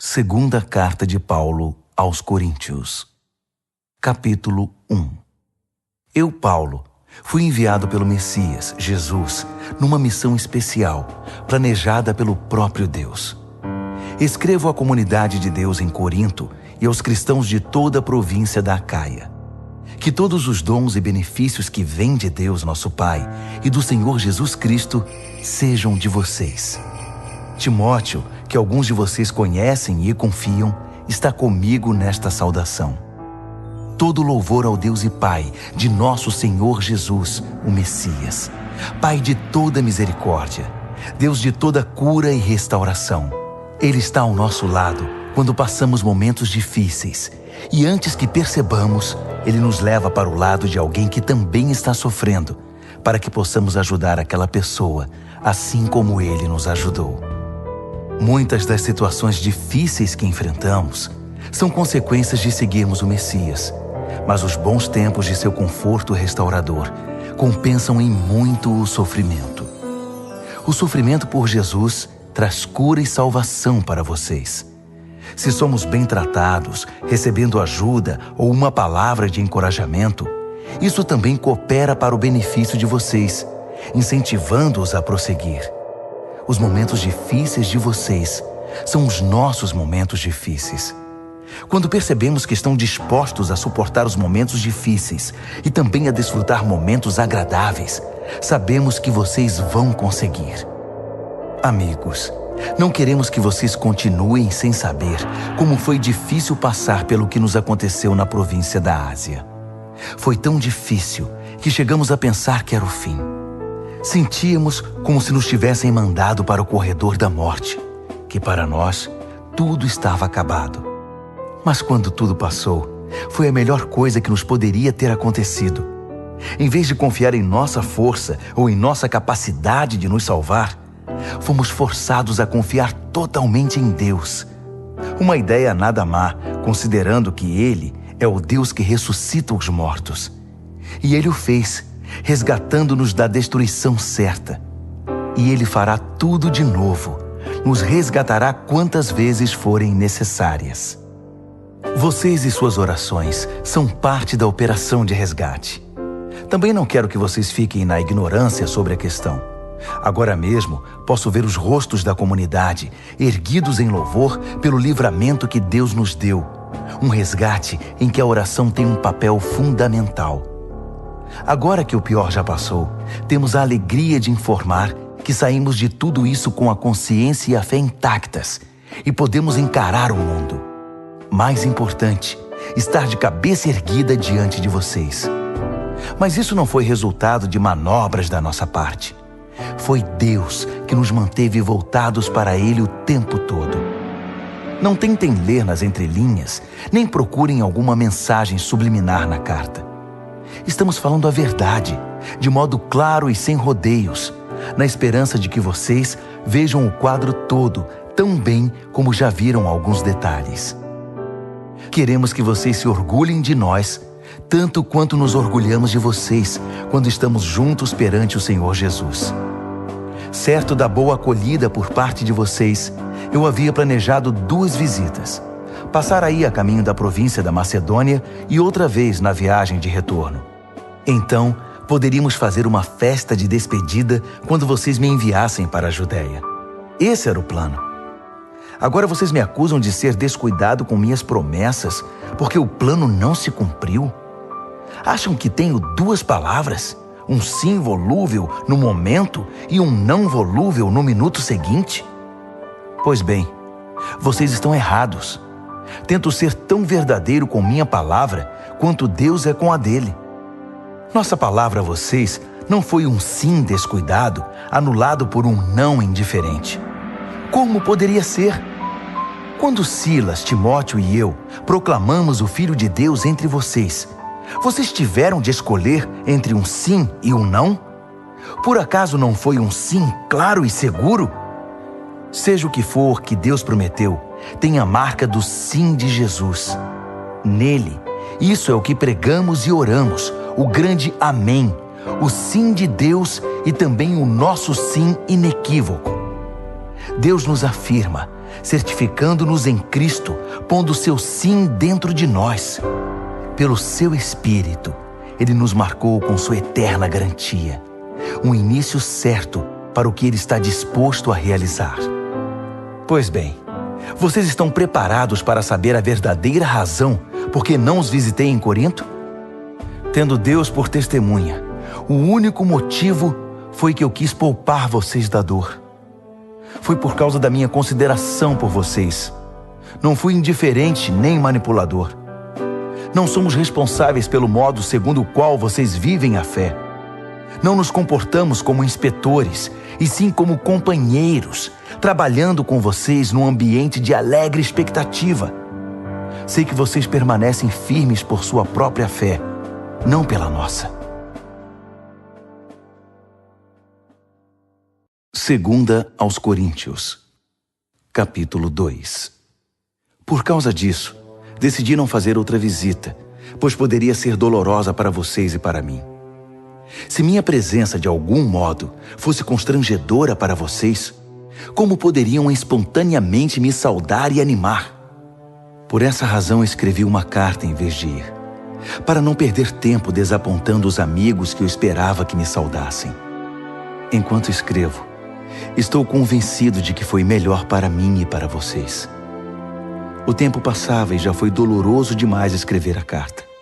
Segunda Carta de Paulo aos Coríntios. Capítulo 1. Eu, Paulo, fui enviado pelo Messias, Jesus, numa missão especial, planejada pelo próprio Deus. Escrevo à comunidade de Deus em Corinto e aos cristãos de toda a província da Acaia. Que todos os dons e benefícios que vêm de Deus, nosso Pai, e do Senhor Jesus Cristo, sejam de vocês. Timóteo, que alguns de vocês conhecem e confiam, está comigo nesta saudação. Todo louvor ao Deus e Pai de nosso Senhor Jesus, o Messias, Pai de toda misericórdia, Deus de toda cura e restauração. Ele está ao nosso lado quando passamos momentos difíceis e antes que percebamos, Ele nos leva para o lado de alguém que também está sofrendo, para que possamos ajudar aquela pessoa, assim como Ele nos ajudou. Muitas das situações difíceis que enfrentamos são consequências de seguirmos o Messias, mas os bons tempos de seu conforto restaurador compensam em muito o sofrimento. O sofrimento por Jesus traz cura e salvação para vocês. Se somos bem tratados, recebendo ajuda ou uma palavra de encorajamento, isso também coopera para o benefício de vocês, incentivando-os a prosseguir. Os momentos difíceis de vocês são os nossos momentos difíceis. Quando percebemos que estão dispostos a suportar os momentos difíceis e também a desfrutar momentos agradáveis, sabemos que vocês vão conseguir. Amigos, não queremos que vocês continuem sem saber como foi difícil passar pelo que nos aconteceu na província da Ásia. Foi tão difícil que chegamos a pensar que era o fim. Sentíamos como se nos tivessem mandado para o corredor da morte, que para nós tudo estava acabado. Mas quando tudo passou, foi a melhor coisa que nos poderia ter acontecido. Em vez de confiar em nossa força ou em nossa capacidade de nos salvar, fomos forçados a confiar totalmente em Deus. Uma ideia nada má, considerando que Ele é o Deus que ressuscita os mortos. E Ele o fez, resgatando-nos da destruição certa. E Ele fará tudo de novo, nos resgatará quantas vezes forem necessárias. Vocês e suas orações são parte da operação de resgate. Também não quero que vocês fiquem na ignorância sobre a questão. Agora mesmo, posso ver os rostos da comunidade erguidos em louvor pelo livramento que Deus nos deu. Um resgate em que a oração tem um papel fundamental. Agora que o pior já passou, temos a alegria de informar que saímos de tudo isso com a consciência e a fé intactas e podemos encarar o mundo. Mais importante, estar de cabeça erguida diante de vocês. Mas isso não foi resultado de manobras da nossa parte. Foi Deus que nos manteve voltados para Ele o tempo todo. Não tentem ler nas entrelinhas, nem procurem alguma mensagem subliminar na carta. Estamos falando a verdade, de modo claro e sem rodeios, na esperança de que vocês vejam o quadro todo tão bem como já viram alguns detalhes. Queremos que vocês se orgulhem de nós, tanto quanto nos orgulhamos de vocês quando estamos juntos perante o Senhor Jesus. Certo da boa acolhida por parte de vocês, eu havia planejado 2 visitas. Passar aí a caminho da província da Macedônia e outra vez na viagem de retorno. Então, poderíamos fazer uma festa de despedida quando vocês me enviassem para a Judéia. Esse era o plano. Agora vocês me acusam de ser descuidado com minhas promessas porque o plano não se cumpriu? Acham que tenho 2 palavras? Um sim volúvel no momento e um não volúvel no minuto seguinte? Pois bem, vocês estão errados. Tento ser tão verdadeiro com minha palavra quanto Deus é com a dele. Nossa palavra a vocês não foi um sim descuidado, anulado por um não indiferente. Como poderia ser? Quando Silas, Timóteo e eu proclamamos o Filho de Deus entre vocês, vocês tiveram de escolher entre um sim e um não? Por acaso não foi um sim claro e seguro? Seja o que for que Deus prometeu, tem a marca do sim de Jesus. Nele, isso é o que pregamos e oramos, o grande amém, o sim de Deus e também o nosso sim inequívoco. Deus nos afirma, certificando-nos em Cristo, pondo seu sim dentro de nós. Pelo seu Espírito, Ele nos marcou com sua eterna garantia, um início certo para o que Ele está disposto a realizar. Pois bem, vocês estão preparados para saber a verdadeira razão por que não os visitei em Corinto? Tendo Deus por testemunha, o único motivo foi que eu quis poupar vocês da dor. Foi por causa da minha consideração por vocês. Não fui indiferente nem manipulador. Não somos responsáveis pelo modo segundo o qual vocês vivem a fé. Não nos comportamos como inspetores, e sim como companheiros, trabalhando com vocês num ambiente de alegre expectativa. Sei que vocês permanecem firmes por sua própria fé, não pela nossa. Segunda aos Coríntios, capítulo 2. Por causa disso, decidi não fazer outra visita, pois poderia ser dolorosa para vocês e para mim. Se minha presença de algum modo fosse constrangedora para vocês, como poderiam espontaneamente me saudar e animar? Por essa razão escrevi uma carta em vez de ir, para não perder tempo desapontando os amigos que eu esperava que me saudassem. Enquanto escrevo, estou convencido de que foi melhor para mim e para vocês. O tempo passava e já foi doloroso demais escrever a carta.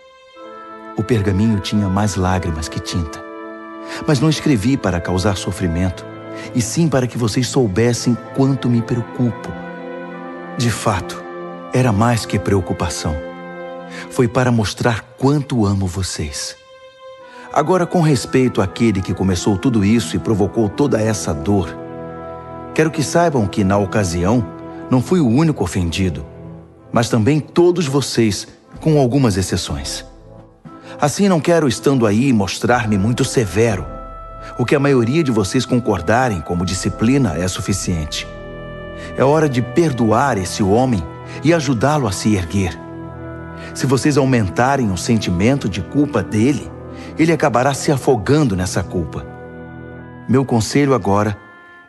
O pergaminho tinha mais lágrimas que tinta. Mas não escrevi para causar sofrimento, e sim para que vocês soubessem quanto me preocupo. De fato, era mais que preocupação. Foi para mostrar quanto amo vocês. Agora, com respeito àquele que começou tudo isso e provocou toda essa dor, quero que saibam que, na ocasião, não fui o único ofendido, mas também todos vocês, com algumas exceções. Assim, não quero, estando aí, mostrar-me muito severo. O que a maioria de vocês concordarem como disciplina é suficiente. É hora de perdoar esse homem e ajudá-lo a se erguer. Se vocês aumentarem o sentimento de culpa dele, ele acabará se afogando nessa culpa. Meu conselho agora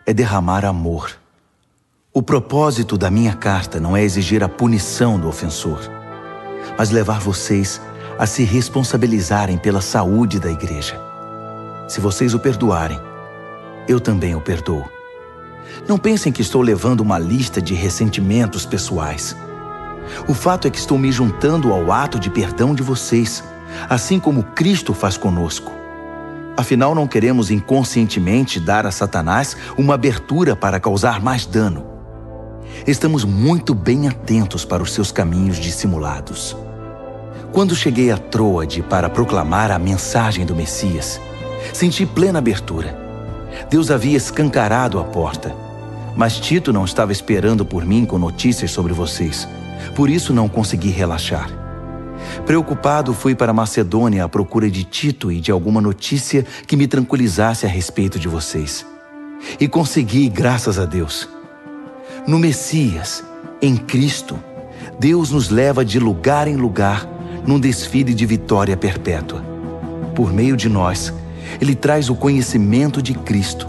é derramar amor. O propósito da minha carta não é exigir a punição do ofensor, mas levar vocês a se responsabilizarem pela saúde da igreja. Se vocês o perdoarem, eu também o perdoo. Não pensem que estou levando uma lista de ressentimentos pessoais. O fato é que estou me juntando ao ato de perdão de vocês, assim como Cristo faz conosco. Afinal, não queremos inconscientemente dar a Satanás uma abertura para causar mais dano. Estamos muito bem atentos para os seus caminhos dissimulados. Quando cheguei a Troade para proclamar a mensagem do Messias, senti plena abertura. Deus havia escancarado a porta, mas Tito não estava esperando por mim com notícias sobre vocês, por isso não consegui relaxar. Preocupado, fui para Macedônia à procura de Tito e de alguma notícia que me tranquilizasse a respeito de vocês. E consegui, graças a Deus. No Messias, em Cristo, Deus nos leva de lugar em lugar num desfile de vitória perpétua. Por meio de nós, Ele traz o conhecimento de Cristo.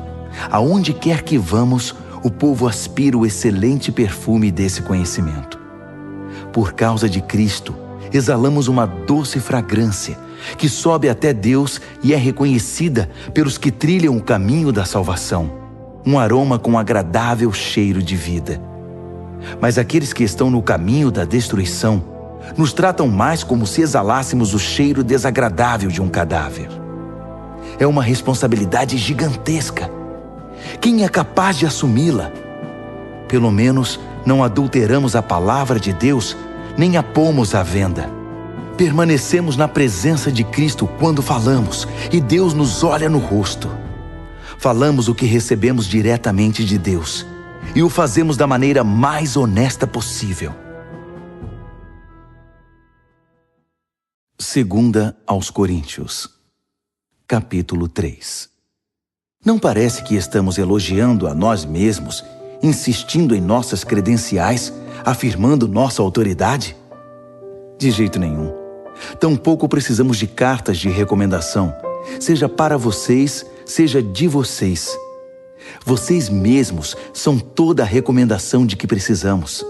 Aonde quer que vamos, o povo aspira o excelente perfume desse conhecimento. Por causa de Cristo, exalamos uma doce fragrância que sobe até Deus e é reconhecida pelos que trilham o caminho da salvação. Um aroma com agradável cheiro de vida. Mas aqueles que estão no caminho da destruição nos tratam mais como se exalássemos o cheiro desagradável de um cadáver. É uma responsabilidade gigantesca. Quem é capaz de assumi-la? Pelo menos não adulteramos a palavra de Deus, nem a pomos à venda. Permanecemos na presença de Cristo quando falamos, e Deus nos olha no rosto. Falamos o que recebemos diretamente de Deus, e o fazemos da maneira mais honesta possível. Segunda aos Coríntios, capítulo 3. Não parece que estamos elogiando a nós mesmos, insistindo em nossas credenciais, afirmando nossa autoridade? De jeito nenhum. Tampouco precisamos de cartas de recomendação, seja para vocês, seja de vocês. Vocês mesmos são toda a recomendação de que precisamos.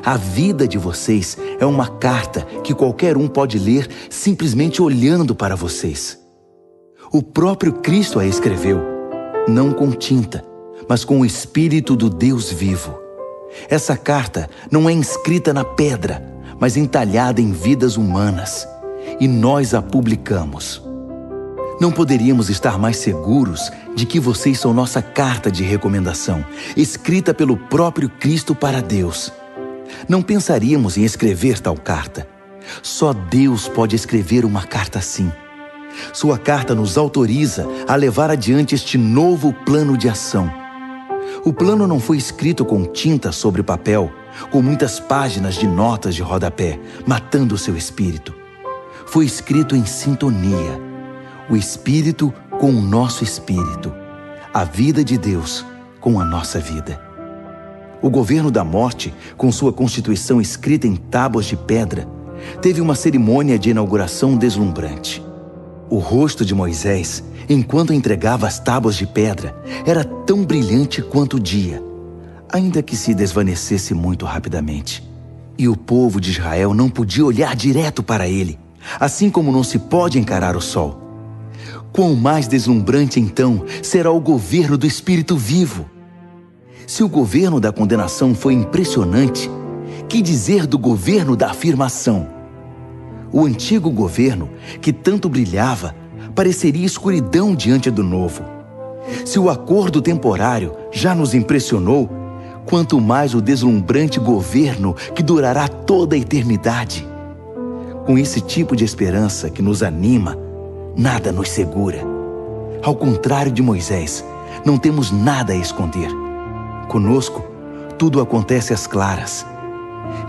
A vida de vocês é uma carta que qualquer um pode ler simplesmente olhando para vocês. O próprio Cristo a escreveu, não com tinta, mas com o Espírito do Deus vivo. Essa carta não é inscrita na pedra, mas entalhada em vidas humanas, e nós a publicamos. Não poderíamos estar mais seguros de que vocês são nossa carta de recomendação, escrita pelo próprio Cristo para Deus. Não pensaríamos em escrever tal carta. Só Deus pode escrever uma carta assim. Sua carta nos autoriza a levar adiante este novo plano de ação. O plano não foi escrito com tinta sobre papel, com muitas páginas de notas de rodapé, matando o seu espírito. Foi escrito em sintonia. O Espírito com o nosso espírito. A vida de Deus com a nossa vida. O governo da morte, com sua constituição escrita em tábuas de pedra, teve uma cerimônia de inauguração deslumbrante. O rosto de Moisés, enquanto entregava as tábuas de pedra, era tão brilhante quanto o dia, ainda que se desvanecesse muito rapidamente. E o povo de Israel não podia olhar direto para ele, assim como não se pode encarar o sol. Quão mais deslumbrante, então, será o governo do Espírito vivo? Se o governo da condenação foi impressionante, que dizer do governo da afirmação? O antigo governo, que tanto brilhava, pareceria escuridão diante do novo. Se o acordo temporário já nos impressionou, quanto mais o deslumbrante governo que durará toda a eternidade. Com esse tipo de esperança que nos anima, nada nos segura. Ao contrário de Moisés, não temos nada a esconder. Conosco, tudo acontece às claras.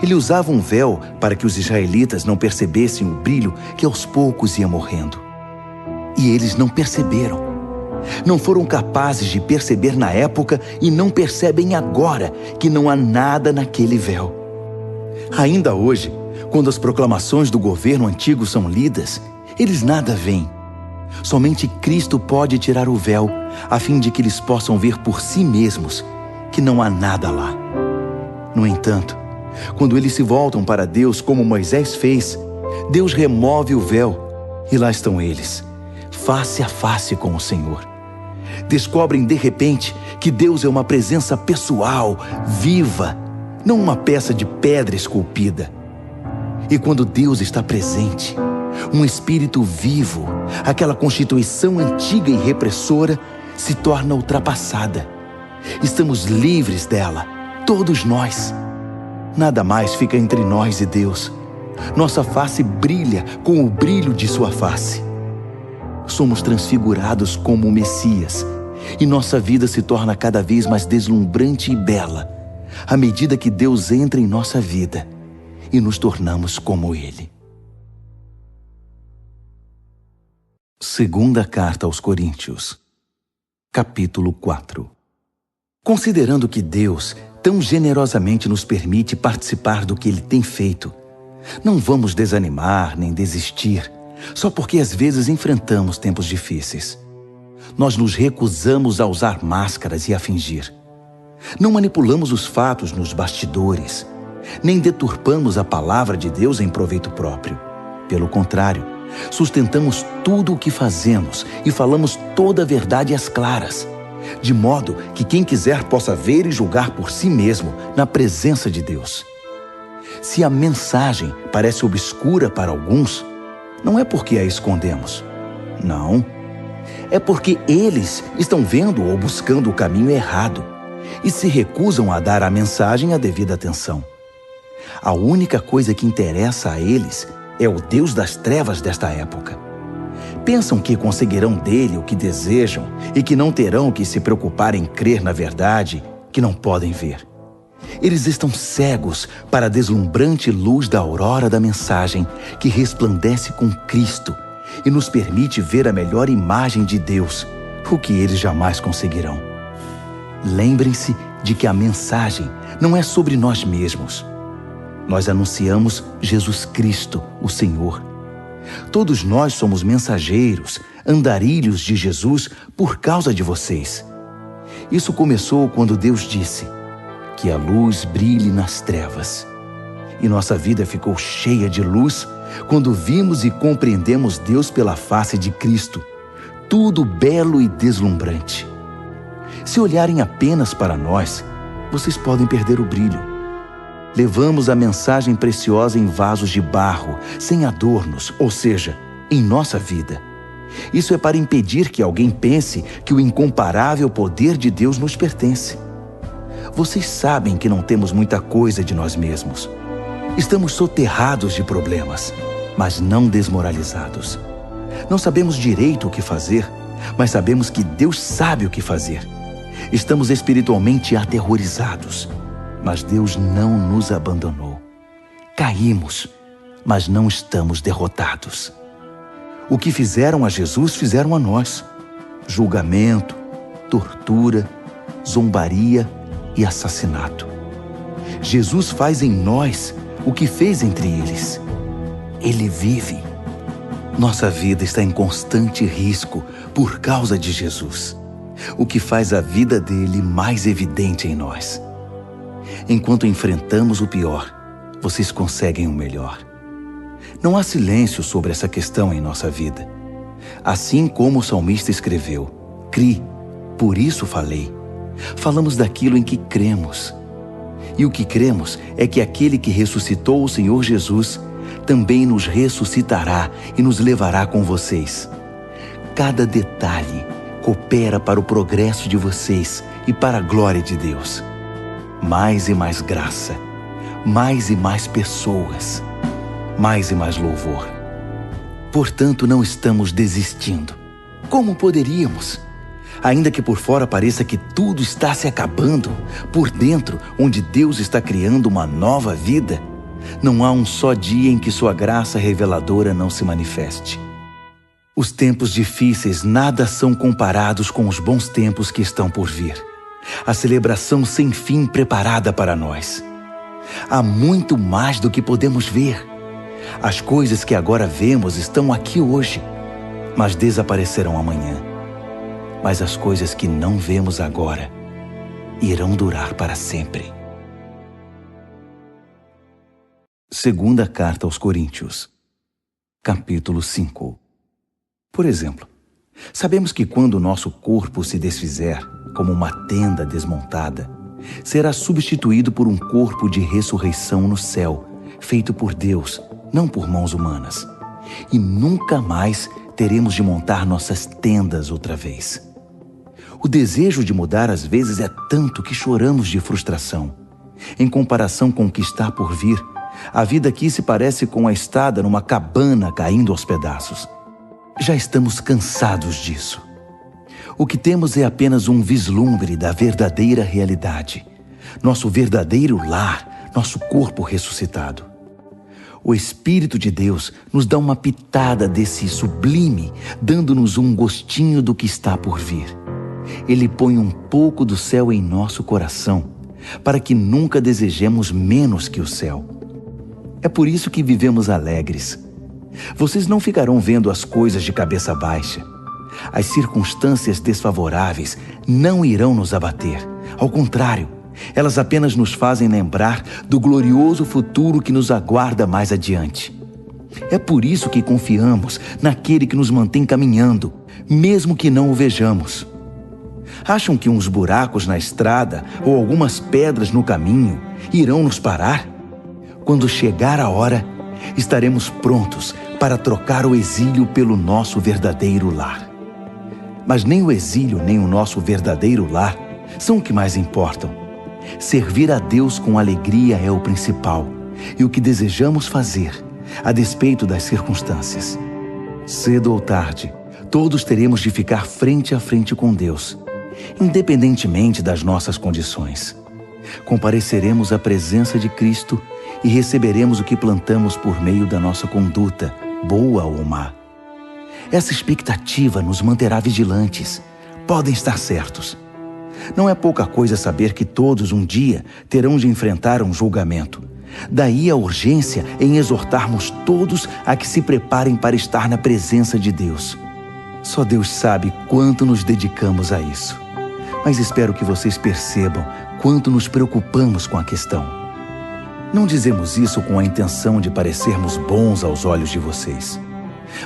Ele usava um véu para que os israelitas não percebessem o brilho que aos poucos ia morrendo. E eles não perceberam. Não foram capazes de perceber na época e não percebem agora que não há nada naquele véu. Ainda hoje, quando as proclamações do governo antigo são lidas, eles nada veem. Somente Cristo pode tirar o véu, a fim de que eles possam ver por si mesmos que não há nada lá. No entanto, quando eles se voltam para Deus como Moisés fez, Deus remove o véu e lá estão eles, face a face com o Senhor. Descobrem de repente que Deus é uma presença pessoal, viva, não uma peça de pedra esculpida. E quando Deus está presente, um espírito vivo, aquela constituição antiga e repressora, se torna ultrapassada. Estamos livres dela, todos nós. Nada mais fica entre nós e Deus. Nossa face brilha com o brilho de sua face. Somos transfigurados como o Messias, e nossa vida se torna cada vez mais deslumbrante e bela, à medida que Deus entra em nossa vida e nos tornamos como Ele. Segunda Carta aos Coríntios, capítulo 4. Considerando que Deus tão generosamente nos permite participar do que Ele tem feito, não vamos desanimar nem desistir, só porque às vezes enfrentamos tempos difíceis. Nós nos recusamos a usar máscaras e a fingir. Não manipulamos os fatos nos bastidores, nem deturpamos a palavra de Deus em proveito próprio. Pelo contrário, sustentamos tudo o que fazemos e falamos toda a verdade às claras, de modo que quem quiser possa ver e julgar por si mesmo na presença de Deus. Se a mensagem parece obscura para alguns, não é porque a escondemos. Não. É porque eles estão vendo ou buscando o caminho errado e se recusam a dar à mensagem a devida atenção. A única coisa que interessa a eles é o Deus das trevas desta época. Pensam que conseguirão dele o que desejam e que não terão que se preocupar em crer na verdade que não podem ver. Eles estão cegos para a deslumbrante luz da aurora da mensagem que resplandece com Cristo e nos permite ver a melhor imagem de Deus, o que eles jamais conseguirão. Lembrem-se de que a mensagem não é sobre nós mesmos. Nós anunciamos Jesus Cristo, o Senhor. Todos nós somos mensageiros, andarilhos de Jesus por causa de vocês. Isso começou quando Deus disse que a luz brilhe nas trevas. E nossa vida ficou cheia de luz quando vimos e compreendemos Deus pela face de Cristo, tudo belo e deslumbrante. Se olharem apenas para nós, vocês podem perder o brilho. Levamos a mensagem preciosa em vasos de barro, sem adornos, ou seja, em nossa vida. Isso é para impedir que alguém pense que o incomparável poder de Deus nos pertence. Vocês sabem que não temos muita coisa de nós mesmos. Estamos soterrados de problemas, mas não desmoralizados. Não sabemos direito o que fazer, mas sabemos que Deus sabe o que fazer. Estamos espiritualmente aterrorizados, mas Deus não nos abandonou. Caímos, mas não estamos derrotados. O que fizeram a Jesus, fizeram a nós. Julgamento, tortura, zombaria e assassinato. Jesus faz em nós o que fez entre eles. Ele vive. Nossa vida está em constante risco por causa de Jesus, o que faz a vida dele mais evidente em nós. Enquanto enfrentamos o pior, vocês conseguem o melhor. Não há silêncio sobre essa questão em nossa vida. Assim como o salmista escreveu, "Cri, por isso falei." Falamos daquilo em que cremos. E o que cremos é que aquele que ressuscitou o Senhor Jesus também nos ressuscitará e nos levará com vocês. Cada detalhe coopera para o progresso de vocês e para a glória de Deus. Mais e mais graça, mais e mais pessoas, mais e mais louvor. Portanto, não estamos desistindo. Como poderíamos? Ainda que por fora pareça que tudo está se acabando, por dentro, onde Deus está criando uma nova vida, não há um só dia em que sua graça reveladora não se manifeste. Os tempos difíceis nada são comparados com os bons tempos que estão por vir. A celebração sem fim preparada para nós. Há muito mais do que podemos ver. As coisas que agora vemos estão aqui hoje, mas desaparecerão amanhã. Mas as coisas que não vemos agora irão durar para sempre. Segunda Carta aos Coríntios, capítulo 5. Por exemplo, sabemos que quando o nosso corpo se desfizer, como uma tenda desmontada, será substituído por um corpo de ressurreição no céu, feito por Deus, não por mãos humanas. E nunca mais teremos de montar nossas tendas outra vez. O desejo de mudar às vezes é tanto que choramos de frustração. Em comparação com o que está por vir, a vida aqui se parece com a estada numa cabana caindo aos pedaços. Já estamos cansados disso. O que temos é apenas um vislumbre da verdadeira realidade. Nosso verdadeiro lar, nosso corpo ressuscitado. O Espírito de Deus nos dá uma pitada desse sublime, dando-nos um gostinho do que está por vir. Ele põe um pouco do céu em nosso coração, para que nunca desejemos menos que o céu. É por isso que vivemos alegres. Vocês não ficarão vendo as coisas de cabeça baixa. As circunstâncias desfavoráveis não irão nos abater. Ao contrário, elas apenas nos fazem lembrar do glorioso futuro que nos aguarda mais adiante. É por isso que confiamos naquele que nos mantém caminhando, mesmo que não o vejamos. Acham que uns buracos na estrada ou algumas pedras no caminho irão nos parar? Quando chegar a hora, estaremos prontos para trocar o exílio pelo nosso verdadeiro lar. Mas nem o exílio nem o nosso verdadeiro lar são o que mais importam. Servir a Deus com alegria é o principal e o que desejamos fazer, a despeito das circunstâncias. Cedo ou tarde, todos teremos de ficar frente a frente com Deus, independentemente das nossas condições. Compareceremos à presença de Cristo e receberemos o que plantamos por meio da nossa conduta, boa ou má. Essa expectativa nos manterá vigilantes. Podem estar certos. Não é pouca coisa saber que todos um dia terão de enfrentar um julgamento. Daí a urgência em exortarmos todos a que se preparem para estar na presença de Deus. Só Deus sabe quanto nos dedicamos a isso. mas espero que vocês percebam quanto nos preocupamos com a questão. Não dizemos isso com a intenção de parecermos bons aos olhos de vocês,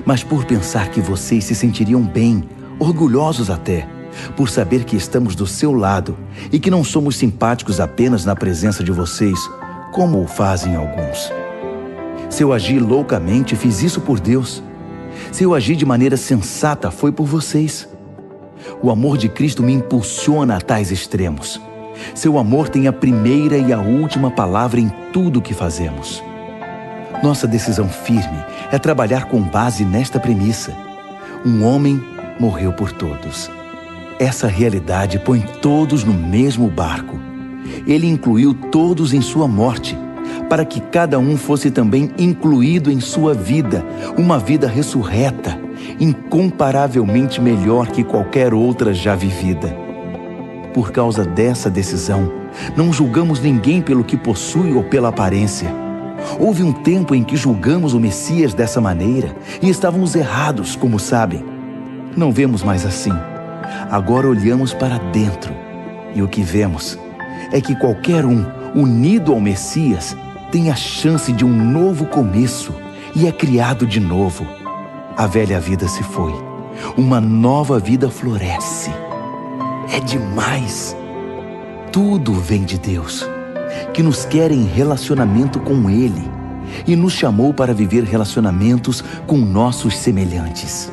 mas por pensar que vocês se sentiriam bem, orgulhosos até, por saber que estamos do seu lado e que não somos simpáticos apenas na presença de vocês, como o fazem alguns. Se eu agi loucamente, fiz isso por Deus. Se eu agi de maneira sensata, foi por vocês. O amor de Cristo me impulsiona a tais extremos. Seu amor tem a primeira e a última palavra em tudo o que fazemos. Nossa decisão firme é trabalhar com base nesta premissa: um homem morreu por todos. Essa realidade põe todos no mesmo barco. Ele incluiu todos em sua morte, para que cada um fosse também incluído em sua vida, uma vida ressurreta, incomparavelmente melhor que qualquer outra já vivida. Por causa dessa decisão, não julgamos ninguém pelo que possui ou pela aparência. Houve um tempo em que julgamos o Messias dessa maneira e estávamos errados, como sabem. Não vemos mais assim. Agora olhamos para dentro e o que vemos é que qualquer um unido ao Messias tem a chance de um novo começo e é criado de novo. A velha vida se foi. Uma nova vida floresce. É demais. Tudo vem de Deus, que nos quer em relacionamento com Ele e nos chamou para viver relacionamentos com nossos semelhantes.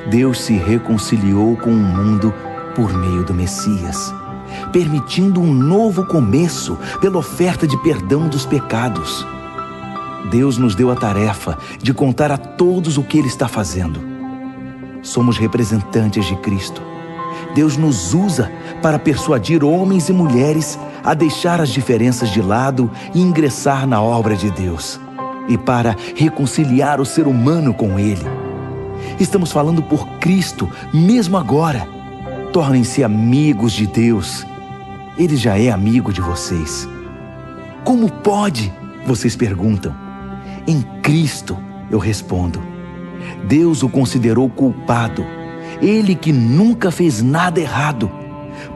Deus se reconciliou com o mundo por meio do Messias, permitindo um novo começo pela oferta de perdão dos pecados. Deus nos deu a tarefa de contar a todos o que Ele está fazendo. Somos representantes de Cristo. Deus nos usa para persuadir homens e mulheres a deixar as diferenças de lado e ingressar na obra de Deus, e para reconciliar o ser humano com Ele. Estamos falando por Cristo, mesmo agora. Tornem-se amigos de Deus. Ele já é amigo de vocês. Como pode? Vocês perguntam. Em Cristo, eu respondo. Deus o considerou culpado, Ele que nunca fez nada errado,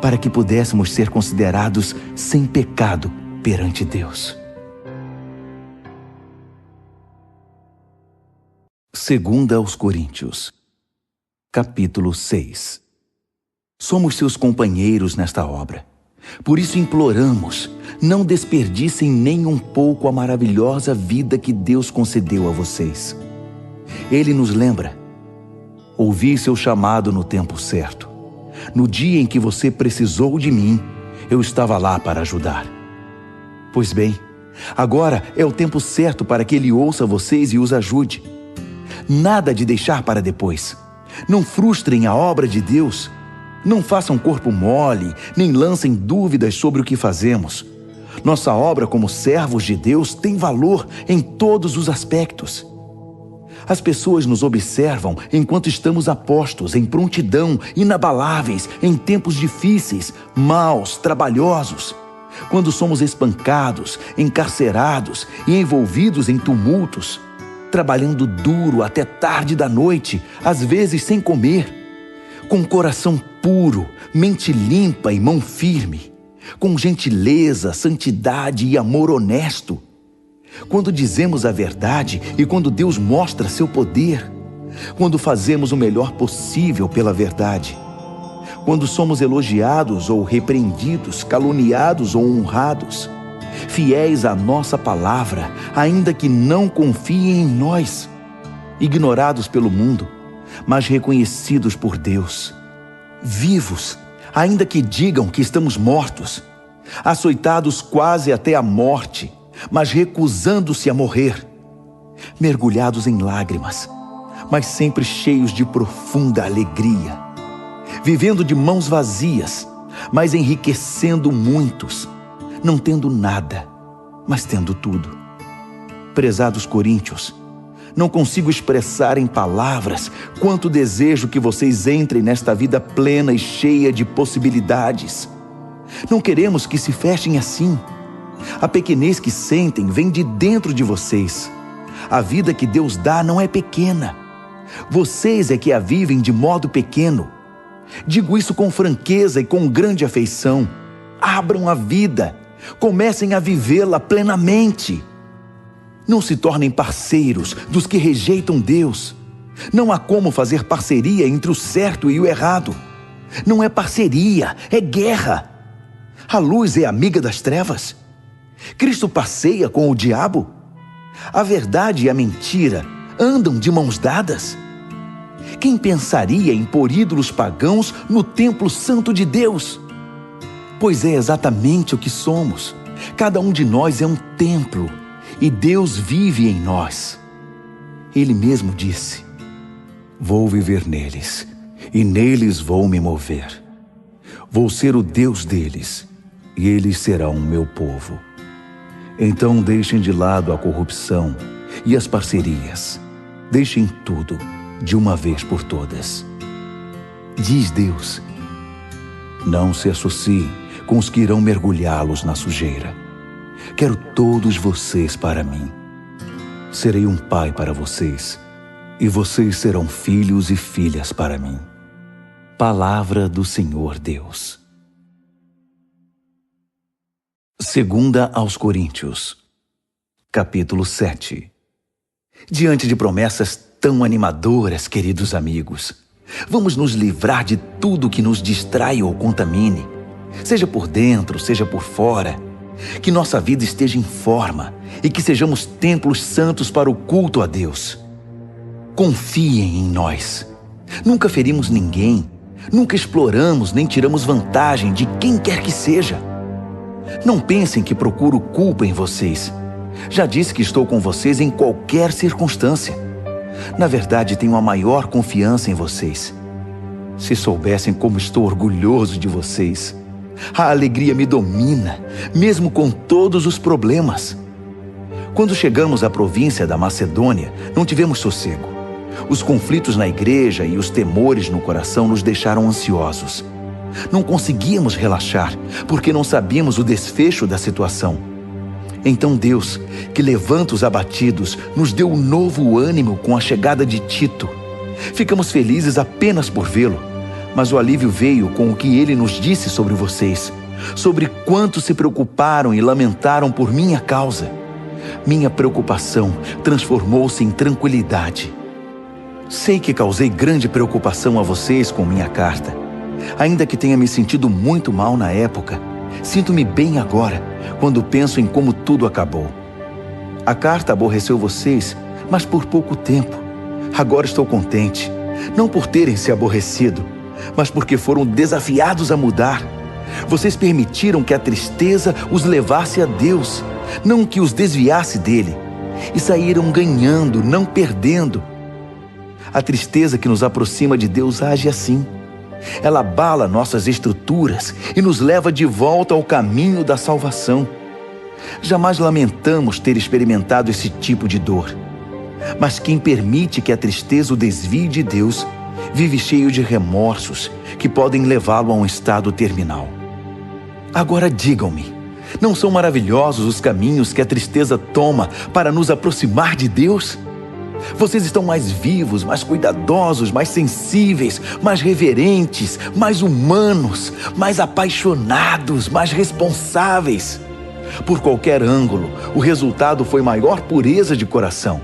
para que pudéssemos ser considerados sem pecado perante Deus. 2 aos Coríntios, capítulo 6. Somos seus companheiros nesta obra. Por isso imploramos, não desperdicem nem um pouco a maravilhosa vida que Deus concedeu a vocês. Ele nos lembra: ouvi seu chamado no tempo certo. No dia em que você precisou de mim, eu estava lá para ajudar. Pois bem, agora é o tempo certo para que Ele ouça vocês e os ajude. Nada de deixar para depois. Não frustrem a obra de Deus. Não façam corpo mole, nem lancem dúvidas sobre o que fazemos. Nossa obra como servos de Deus tem valor em todos os aspectos. As pessoas nos observam enquanto estamos a postos, em prontidão, inabaláveis, em tempos difíceis, maus, trabalhosos. Quando somos espancados, encarcerados e envolvidos em tumultos, trabalhando duro até tarde da noite, às vezes sem comer, com coração puro, mente limpa e mão firme, com gentileza, santidade e amor honesto. Quando dizemos a verdade e quando Deus mostra seu poder, quando fazemos o melhor possível pela verdade, quando somos elogiados ou repreendidos, caluniados ou honrados, fiéis à nossa palavra, ainda que não confiem em nós, ignorados pelo mundo, mas reconhecidos por Deus, vivos, ainda que digam que estamos mortos, açoitados quase até a morte, mas recusando-se a morrer, mergulhados em lágrimas, mas sempre cheios de profunda alegria, vivendo de mãos vazias, mas enriquecendo muitos, não tendo nada, mas tendo tudo. Prezados coríntios, não consigo expressar em palavras quanto desejo que vocês entrem nesta vida plena e cheia de possibilidades. Não queremos que se fechem assim. A pequenez que sentem vem de dentro de vocês. A vida que Deus dá não é pequena. Vocês é que a vivem de modo pequeno. Digo isso com franqueza e com grande afeição. Abram a vida. Comecem a vivê-la plenamente. Não se tornem parceiros dos que rejeitam Deus. Não há como fazer parceria entre o certo e o errado. Não é parceria, é guerra. A luz é amiga das trevas. Cristo passeia com o diabo. A verdade e a mentira andam de mãos dadas. Quem pensaria em pôr ídolos pagãos no templo santo de Deus? Pois é exatamente o que somos. Cada um de nós é um templo e Deus vive em nós. Ele mesmo disse: vou viver neles e neles vou me mover. Vou ser o Deus deles e eles serão o meu povo. Então deixem de lado a corrupção e as parcerias. Deixem tudo de uma vez por todas. Diz Deus: não se associem com os que irão mergulhá-los na sujeira. Quero todos vocês para mim. Serei um pai para vocês, e vocês serão filhos e filhas para mim. Palavra do Senhor Deus. 2 aos Coríntios, capítulo 7. Diante de promessas tão animadoras, queridos amigos, vamos nos livrar de tudo que nos distrai ou contamine, seja por dentro, seja por fora. Que nossa vida esteja em forma e que sejamos templos santos para o culto a Deus. Confiem em nós. Nunca ferimos ninguém, nunca exploramos nem tiramos vantagem de quem quer que seja. Não pensem que procuro culpa em vocês. Já disse que estou com vocês em qualquer circunstância. Na verdade, tenho a maior confiança em vocês. Se soubessem como estou orgulhoso de vocês. A alegria me domina, mesmo com todos os problemas. Quando chegamos à província da Macedônia, não tivemos sossego. Os conflitos na igreja e os temores no coração nos deixaram ansiosos. Não conseguíamos relaxar, porque não sabíamos o desfecho da situação. Então Deus, que levanta os abatidos, nos deu um novo ânimo com a chegada de Tito. Ficamos felizes apenas por vê-lo. Mas o alívio veio com o que ele nos disse sobre vocês, sobre quanto se preocuparam e lamentaram por minha causa. Minha preocupação transformou-se em tranquilidade. Sei que causei grande preocupação a vocês com minha carta. Ainda que tenha me sentido muito mal na época, sinto-me bem agora, quando penso em como tudo acabou. A carta aborreceu vocês, mas por pouco tempo. Agora estou contente, não por terem se aborrecido, mas porque foram desafiados a mudar. Vocês permitiram que a tristeza os levasse a Deus, não que os desviasse dele, e saíram ganhando, não perdendo. A tristeza que nos aproxima de Deus age assim. Ela abala nossas estruturas e nos leva de volta ao caminho da salvação. Jamais lamentamos ter experimentado esse tipo de dor. Mas quem permite que a tristeza o desvie de Deus, vive cheio de remorsos que podem levá-lo a um estado terminal. Agora digam-me, não são maravilhosos os caminhos que a tristeza toma para nos aproximar de Deus? Vocês estão mais vivos, mais cuidadosos, mais sensíveis, mais reverentes, mais humanos, mais apaixonados, mais responsáveis. Por qualquer ângulo, o resultado foi maior pureza de coração.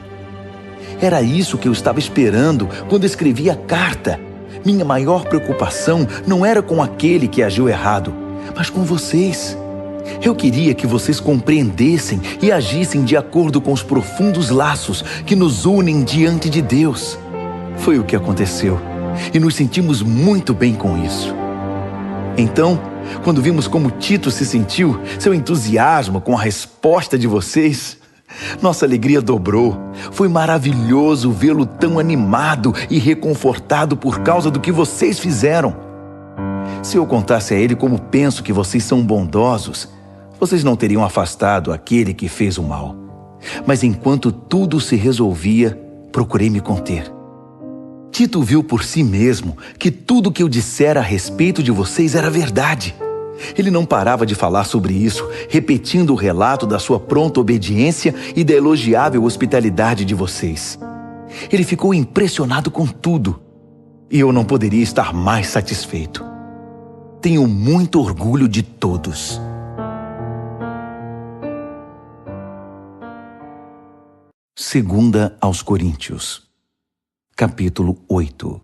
Era isso que eu estava esperando quando escrevi a carta. Minha maior preocupação não era com aquele que agiu errado, mas com vocês. Eu queria que vocês compreendessem e agissem de acordo com os profundos laços que nos unem diante de Deus. Foi o que aconteceu, e nos sentimos muito bem com isso. Então, quando vimos como Tito se sentiu, seu entusiasmo com a resposta de vocês, nossa alegria dobrou. Foi maravilhoso vê-lo tão animado e reconfortado por causa do que vocês fizeram. Se eu contasse a ele como penso que vocês são bondosos, vocês não teriam afastado aquele que fez o mal. Mas enquanto tudo se resolvia, procurei me conter. Tito viu por si mesmo que tudo que eu dissera a respeito de vocês era verdade. Ele não parava de falar sobre isso, repetindo o relato da sua pronta obediência e da elogiável hospitalidade de vocês. Ele ficou impressionado com tudo. e eu não poderia estar mais satisfeito. Tenho muito orgulho de todos. Segunda aos Coríntios, capítulo 8.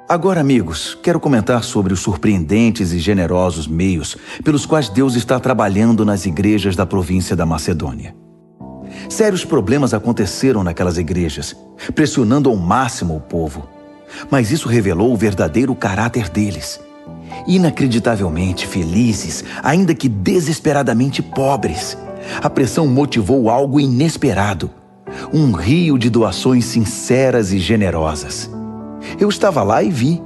Agora, amigos, quero comentar sobre os surpreendentes e generosos meios pelos quais Deus está trabalhando nas igrejas da província da Macedônia. Sérios problemas aconteceram naquelas igrejas, pressionando ao máximo o povo. Mas isso revelou o verdadeiro caráter deles. Inacreditavelmente felizes, ainda que desesperadamente pobres, a pressão motivou algo inesperado. Um rio de doações sinceras e generosas. Eu estava lá e vi.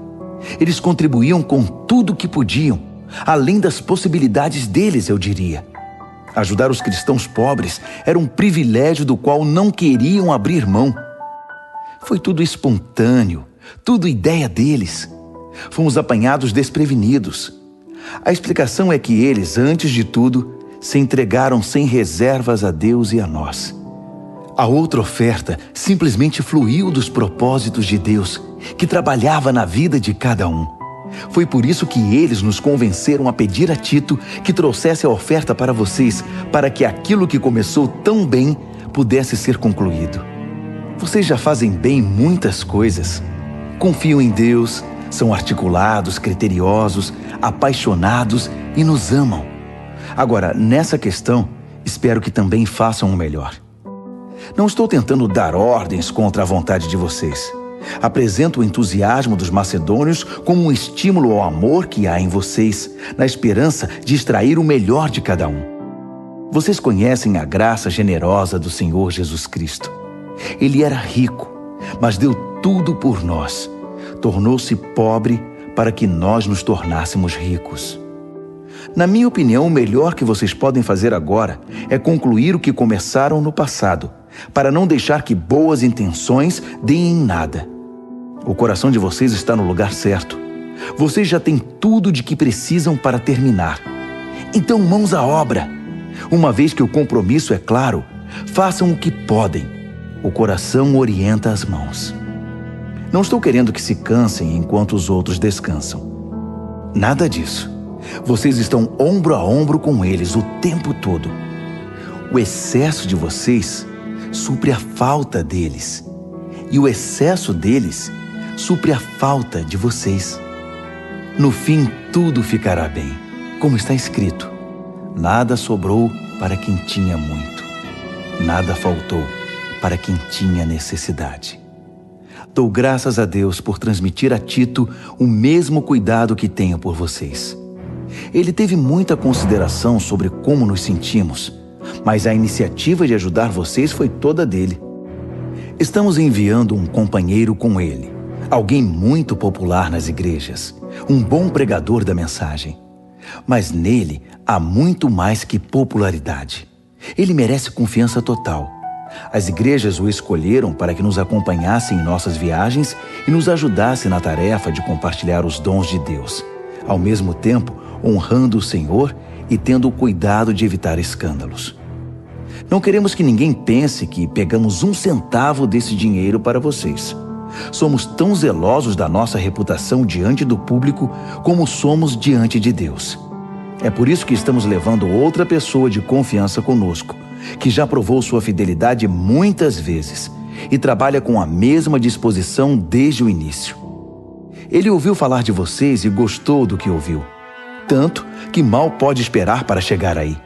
Eles contribuíam com tudo o que podiam, além das possibilidades deles, eu diria. Ajudar os cristãos pobres era um privilégio do qual não queriam abrir mão. Foi tudo espontâneo, tudo ideia deles. Fomos apanhados desprevenidos. A explicação é que eles, antes de tudo, se entregaram sem reservas a Deus e a nós. A outra oferta simplesmente fluiu dos propósitos de Deus, que trabalhava na vida de cada um. Foi por isso que eles nos convenceram a pedir a Tito que trouxesse a oferta para vocês, para que aquilo que começou tão bem pudesse ser concluído. Vocês já fazem bem muitas coisas. Confiam em Deus, são articulados, criteriosos, apaixonados e nos amam. Agora, nessa questão, espero que também façam o melhor. Não estou tentando dar ordens contra a vontade de vocês. Apresento o entusiasmo dos macedônios como um estímulo ao amor que há em vocês, na esperança de extrair o melhor de cada um. Vocês conhecem a graça generosa do Senhor Jesus Cristo. Ele era rico, mas deu tudo por nós. Tornou-se pobre para que nós nos tornássemos ricos. Na minha opinião, o melhor que vocês podem fazer agora é concluir o que começaram no passado, para não deixar que boas intenções deem em nada. O coração de vocês está no lugar certo. Vocês já têm tudo de que precisam para terminar. Então, mãos à obra. Uma vez que o compromisso é claro, façam o que podem. O coração orienta as mãos. Não estou querendo que se cansem enquanto os outros descansam. Nada disso. Vocês estão ombro a ombro com eles o tempo todo. O excesso de vocês supre a falta deles, e o excesso deles supre a falta de vocês. No fim, tudo ficará bem, como está escrito: nada sobrou para quem tinha muito, nada faltou para quem tinha necessidade. Dou graças a Deus por transmitir a Tito o mesmo cuidado que tenho por vocês. Ele teve muita consideração sobre como nos sentimos, mas a iniciativa de ajudar vocês foi toda dele. Estamos enviando um companheiro com ele, alguém muito popular nas igrejas, um bom pregador da mensagem. Mas nele há muito mais que popularidade. Ele merece confiança total. As igrejas o escolheram para que nos acompanhasse em nossas viagens e nos ajudasse na tarefa de compartilhar os dons de Deus, ao mesmo tempo honrando o Senhor e tendo o cuidado de evitar escândalos. Não queremos que ninguém pense que pegamos um centavo desse dinheiro para vocês. Somos tão zelosos da nossa reputação diante do público como somos diante de Deus. É por isso que estamos levando outra pessoa de confiança conosco, que já provou sua fidelidade muitas vezes e trabalha com a mesma disposição desde o início. Ele ouviu falar de vocês e gostou do que ouviu, tanto que mal pode esperar para chegar aí.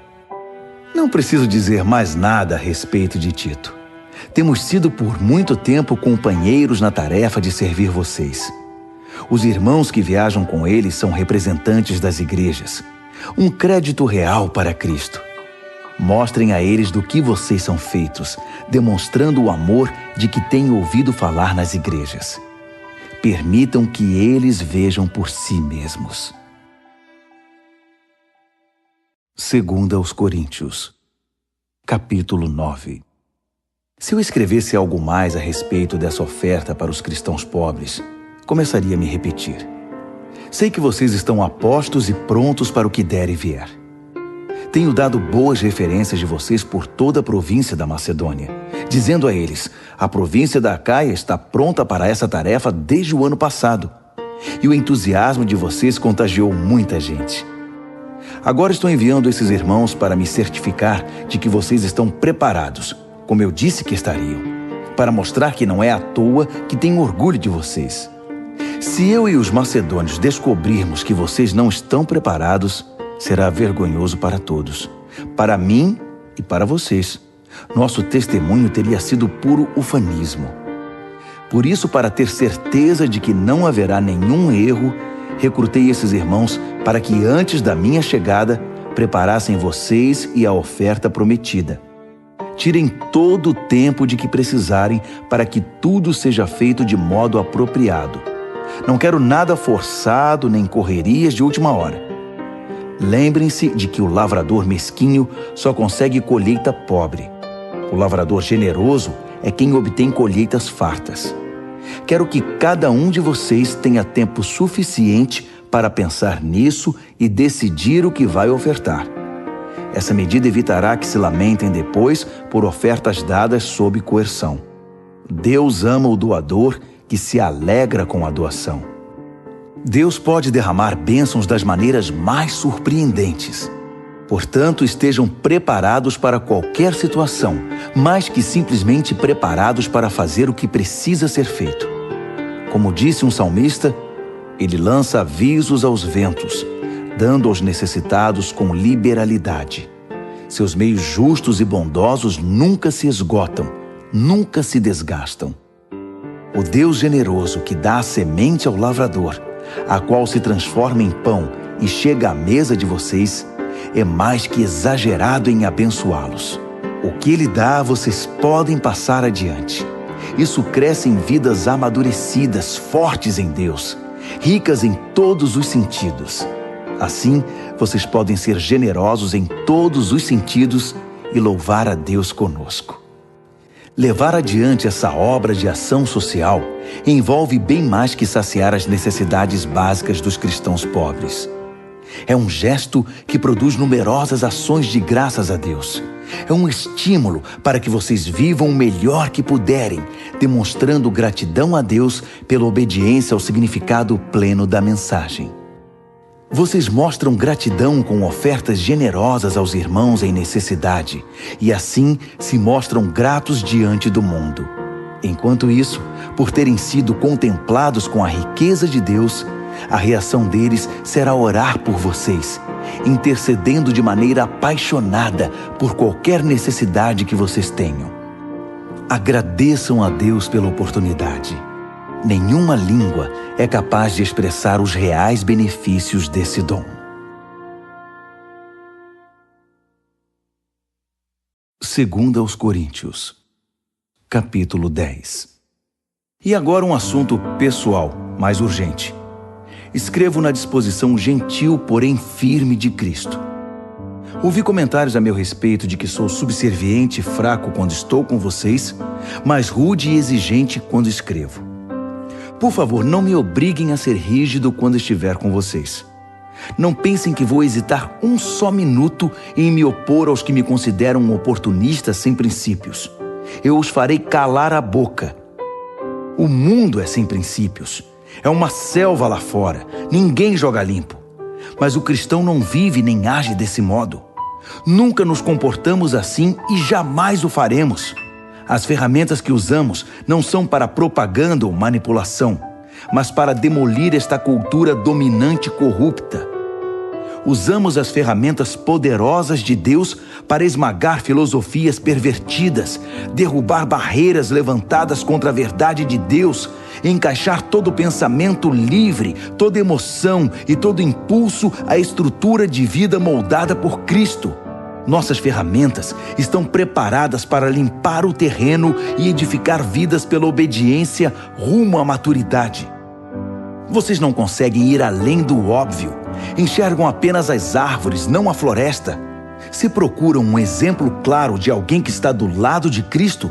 Não preciso dizer mais nada a respeito de Tito. Temos sido por muito tempo companheiros na tarefa de servir vocês. Os irmãos que viajam com ele são representantes das igrejas, um crédito real para Cristo. Mostrem a eles do que vocês são feitos, demonstrando o amor de que têm ouvido falar nas igrejas. Permitam que eles vejam por si mesmos. Segunda aos Coríntios, capítulo 9. Se eu escrevesse algo mais a respeito dessa oferta para os cristãos pobres, começaria a me repetir. Sei que vocês estão apostos e prontos para o que der e vier. Tenho dado boas referências de vocês por toda a província da Macedônia, dizendo a eles: a província da Acaia está pronta para essa tarefa desde o ano passado. E o entusiasmo de vocês contagiou muita gente. Agora estou enviando esses irmãos para me certificar de que vocês estão preparados, como eu disse que estariam, para mostrar que não é à toa que tenho orgulho de vocês. Se eu e os macedônios descobrirmos que vocês não estão preparados, será vergonhoso para todos, para mim e para vocês. Nosso testemunho teria sido puro ufanismo. Por isso, para ter certeza de que não haverá nenhum erro, recrutei esses irmãos para que antes da minha chegada preparassem vocês e a oferta prometida. Tirem todo o tempo de que precisarem para que tudo seja feito de modo apropriado. Não quero nada forçado nem correrias de última hora. Lembrem-se de que o lavrador mesquinho só consegue colheita pobre. O lavrador generoso é quem obtém colheitas fartas. Quero que cada um de vocês tenha tempo suficiente para pensar nisso e decidir o que vai ofertar. Essa medida evitará que se lamentem depois por ofertas dadas sob coerção. Deus ama o doador que se alegra com a doação. Deus pode derramar bênçãos das maneiras mais surpreendentes. Portanto, estejam preparados para qualquer situação, mais que simplesmente preparados para fazer o que precisa ser feito. Como disse um salmista, ele lança avisos aos ventos, dando aos necessitados com liberalidade. Seus meios justos e bondosos nunca se esgotam, nunca se desgastam. O Deus generoso que dá a semente ao lavrador, a qual se transforma em pão e chega à mesa de vocês, é mais que exagerado em abençoá-los. O que Ele dá, vocês podem passar adiante. Isso cresce em vidas amadurecidas, fortes em Deus, ricas em todos os sentidos. Assim, vocês podem ser generosos em todos os sentidos e louvar a Deus conosco. Levar adiante essa obra de ação social envolve bem mais que saciar as necessidades básicas dos cristãos pobres. É um gesto que produz numerosas ações de graças a Deus. É um estímulo para que vocês vivam o melhor que puderem, demonstrando gratidão a Deus pela obediência ao significado pleno da mensagem. Vocês mostram gratidão com ofertas generosas aos irmãos em necessidade e assim se mostram gratos diante do mundo. Enquanto isso, por terem sido contemplados com a riqueza de Deus, a reação deles será orar por vocês, intercedendo de maneira apaixonada por qualquer necessidade que vocês tenham. Agradeçam a Deus pela oportunidade. Nenhuma língua é capaz de expressar os reais benefícios desse dom. 2 Coríntios, capítulo 10. E agora um assunto pessoal, mais urgente. Escrevo na disposição gentil, porém firme de Cristo. Ouvi comentários a meu respeito de que sou subserviente e fraco quando estou com vocês, mas rude e exigente quando escrevo. Por favor, não me obriguem a ser rígido quando estiver com vocês. Não pensem que vou hesitar um só minuto em me opor aos que me consideram oportunistas sem princípios. Eu os farei calar a boca. O mundo é sem princípios. É uma selva lá fora. Ninguém joga limpo. Mas o cristão não vive nem age desse modo. Nunca nos comportamos assim e jamais o faremos. As ferramentas que usamos não são para propaganda ou manipulação, mas para demolir esta cultura dominante e corrupta. Usamos as ferramentas poderosas de Deus para esmagar filosofias pervertidas, derrubar barreiras levantadas contra a verdade de Deus, encaixar todo pensamento livre, toda emoção e todo impulso à estrutura de vida moldada por Cristo. Nossas ferramentas estão preparadas para limpar o terreno e edificar vidas pela obediência rumo à maturidade. Vocês não conseguem ir além do óbvio. Enxergam apenas as árvores, não a floresta. Se procuram um exemplo claro de alguém que está do lado de Cristo,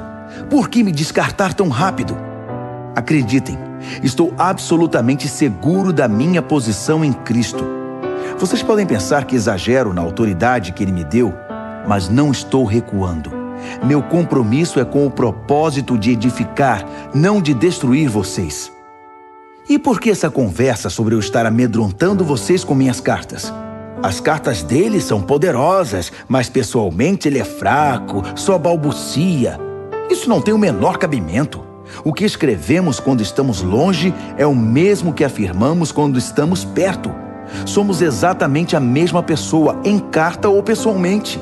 por que me descartar tão rápido? Acreditem, estou absolutamente seguro da minha posição em Cristo. Vocês podem pensar que exagero na autoridade que Ele me deu, mas não estou recuando. Meu compromisso é com o propósito de edificar, não de destruir vocês. E por que essa conversa sobre eu estar amedrontando vocês com minhas cartas? As cartas dele são poderosas, mas pessoalmente ele é fraco, só balbucia. Isso não tem o menor cabimento. O que escrevemos quando estamos longe é o mesmo que afirmamos quando estamos perto. Somos exatamente a mesma pessoa, em carta ou pessoalmente.